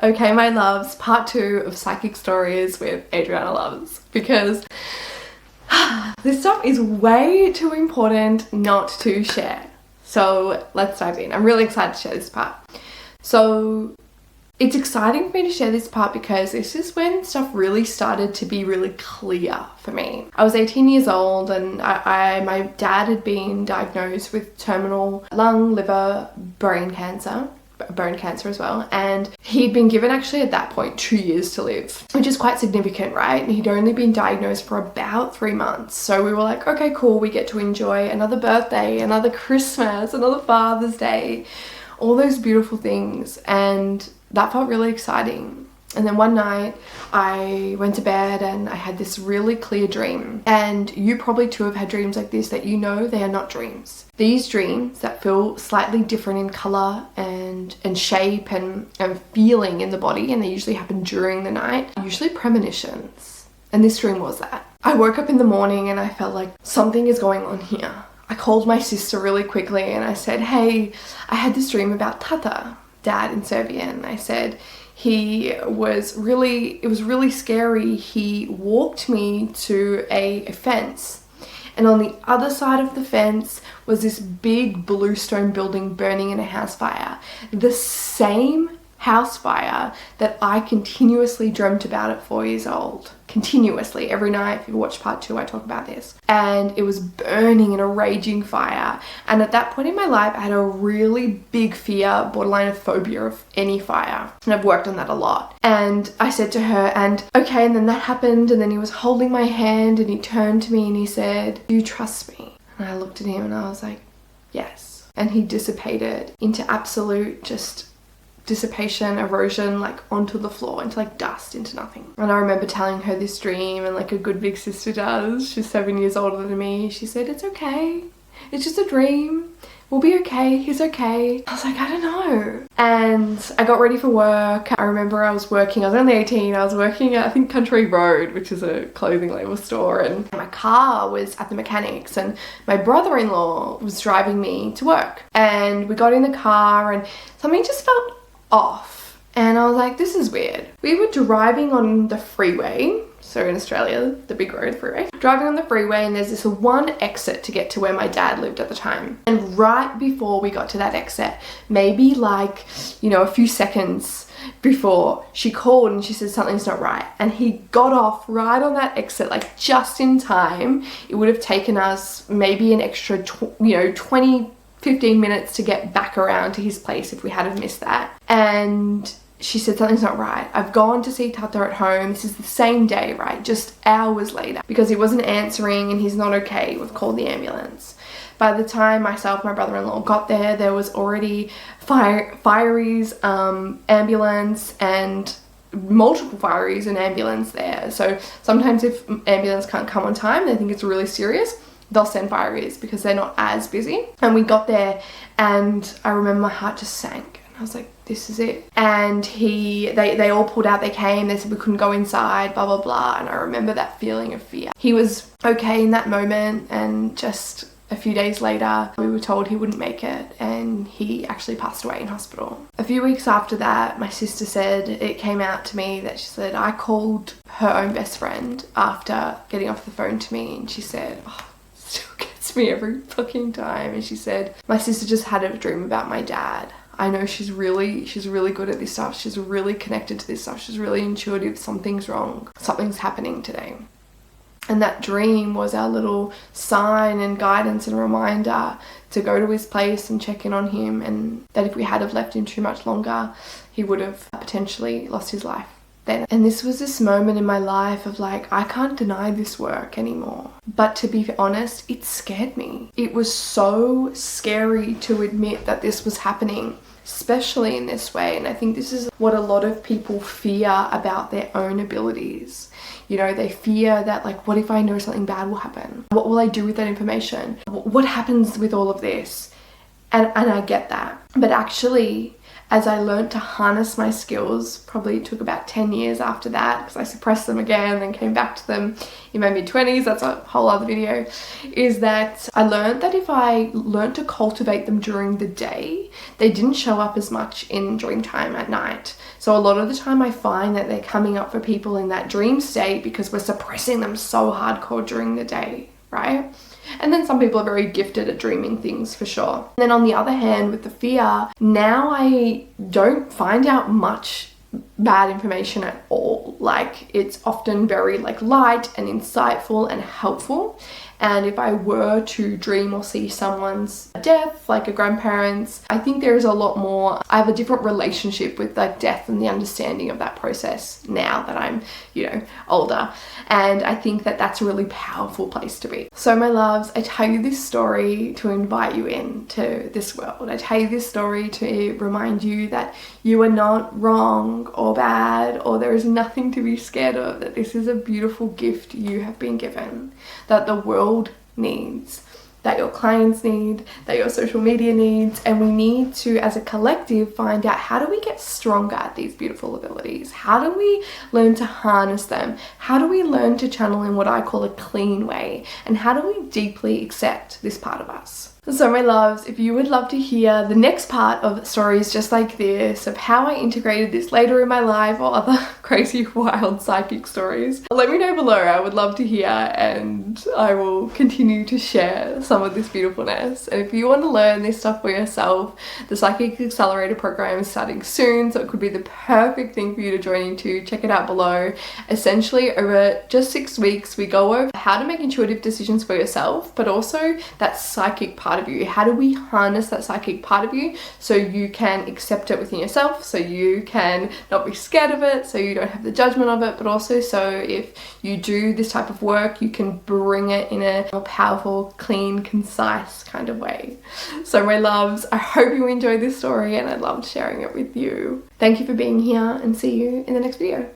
Okay, my loves, part 2 of Psychic Stories with Adriana Loves, because this stuff is way too important not to share. So let's dive in. I'm really excited to share this part. So it's exciting for me to share this part because this is when stuff really started to be really clear for me. I was 18 years old and my dad had been diagnosed with terminal lung, liver, bone cancer as well, and he'd been given actually at that point 2 years to live, which is quite significant, right? And he'd only been diagnosed for about 3 months, so we were like, okay, cool, we get to enjoy another birthday, another Christmas, another Father's Day, all those beautiful things, and that felt really exciting. And then one night I went to bed and I had this really clear dream, and you probably too have had dreams like this, that you know they are not dreams. These dreams that feel slightly different in colour and shape and feeling in the body, and they usually happen during the night, usually premonitions. And this dream was that. I woke up in the morning and I felt like something is going on here. I called my sister really quickly and I said, hey, I had this dream about Tata, dad in Serbian. I said, it was really scary. He walked me to a fence, and on the other side of the fence was this big blue stone building burning in a house fire. The same house fire that I continuously dreamt about at 4 years old. Continuously, every night. If you watch part 2, I talk about this. And it was burning in a raging fire. And at that point in my life, I had a really big fear, borderline a phobia of any fire. And I've worked on that a lot. And I said to her, and okay, and then that happened, and then he was holding my hand and he turned to me and he said, do you trust me? And I looked at him and I was like, yes. And he dissipated into absolute just dissipation, erosion, like onto the floor, into like dust, into nothing. And I remember telling her this dream, and like a good big sister does, she's 7 years older than me, she said, it's okay, it's just a dream, we'll be okay, he's okay. I was like, I don't know. And I got ready for work. I remember I was only 18, I was working at, I think, Country Road, which is a clothing label store, and my car was at the mechanics and my brother-in-law was driving me to work. And we got in the car and something just felt off, and I was like, this is weird. We were driving on the freeway, so in Australia, the big road freeway, driving on the freeway, and there's this one exit to get to where my dad lived at the time. And right before we got to that exit, maybe like, a few seconds before, she called and she said something's not right, and he got off right on that exit, like just in time. It would have taken us maybe an extra 15 minutes to get back around to his place if we had have missed that. And she said something's not right. I've gone to see Tata at home. This is the same day, right? Just hours later, because he wasn't answering and he's not okay. We've called the ambulance. By the time myself and my brother-in-law got there was already fireys, ambulance, and multiple fireys and ambulance there. So sometimes if ambulance can't come on time, they think it's really serious, they'll send fireys because they're not as busy. And we got there and I remember my heart just sank. And I was like, this is it. And they all pulled out, they came, they said we couldn't go inside, blah, blah, blah. And I remember that feeling of fear. He was okay in that moment, and just a few days later, we were told he wouldn't make it, and he actually passed away in hospital. A few weeks after that, my sister said, it came out to me that she said, I called her own best friend after getting off the phone to me, and she said, still gets me every fucking time. And she said, my sister just had a dream about my dad. I know she's really good at this stuff. She's really connected to this stuff. She's really intuitive. Something's wrong. Something's happening today. And that dream was our little sign and guidance and reminder to go to his place and check in on him, and that if we had have left him too much longer, he would have potentially lost his life then. And this was this moment in my life of like, I can't deny this work anymore. But to be honest, it scared me. It was so scary to admit that this was happening, especially in this way. And I think this is what a lot of people fear about their own abilities. They fear that, like, what if I know something bad will happen? What will I do with that information? What happens with all of this? And I get that. But actually, as I learned to harness my skills, probably took about 10 years after that because I suppressed them again and came back to them in my mid-20s, that's a whole other video, is that I learned that if I learned to cultivate them during the day, they didn't show up as much in dream time at night. So a lot of the time I find that they're coming up for people in that dream state because we're suppressing them so hardcore during the day, right? And then some people are very gifted at dreaming things for sure. And then on the other hand, with the fear, now I don't find out much bad information at all. Like, it's often very like light and insightful and helpful. And if I were to dream or see someone's death, like a grandparent's, I think there is a lot more, I have a different relationship with like death and the understanding of that process now that I'm, older. And I think that that's a really powerful place to be. So my loves, I tell you this story to invite you into this world. I tell you this story to remind you that you are not wrong or bad, or there is nothing to be scared of, that this is a beautiful gift you have been given, that the world needs, that your clients need, that your social media needs, and we need to, as a collective, find out how do we get stronger at these beautiful abilities? How do we learn to harness them? How do we learn to channel in what I call a clean way? And how do we deeply accept this part of us? So my loves, if you would love to hear the next part of stories just like this, of how I integrated this later in my life or other crazy, wild psychic stories, let me know below. I would love to hear, and I will continue to share some of this beautifulness. And if you want to learn this stuff for yourself, the Psychic Accelerator program is starting soon, so it could be the perfect thing for you to join into. Check it out below. Essentially, over just 6 weeks, we go over how to make intuitive decisions for yourself, but also that psychic part of you. How do we harness that psychic part of you so you can accept it within yourself, so you can not be scared of it, so you don't have the judgment of it, but also so if you do this type of work, you can bring it in a more powerful, clean, concise kind of way. So my loves, I hope you enjoyed this story and I loved sharing it with you. Thank you for being here, and see you in the next video.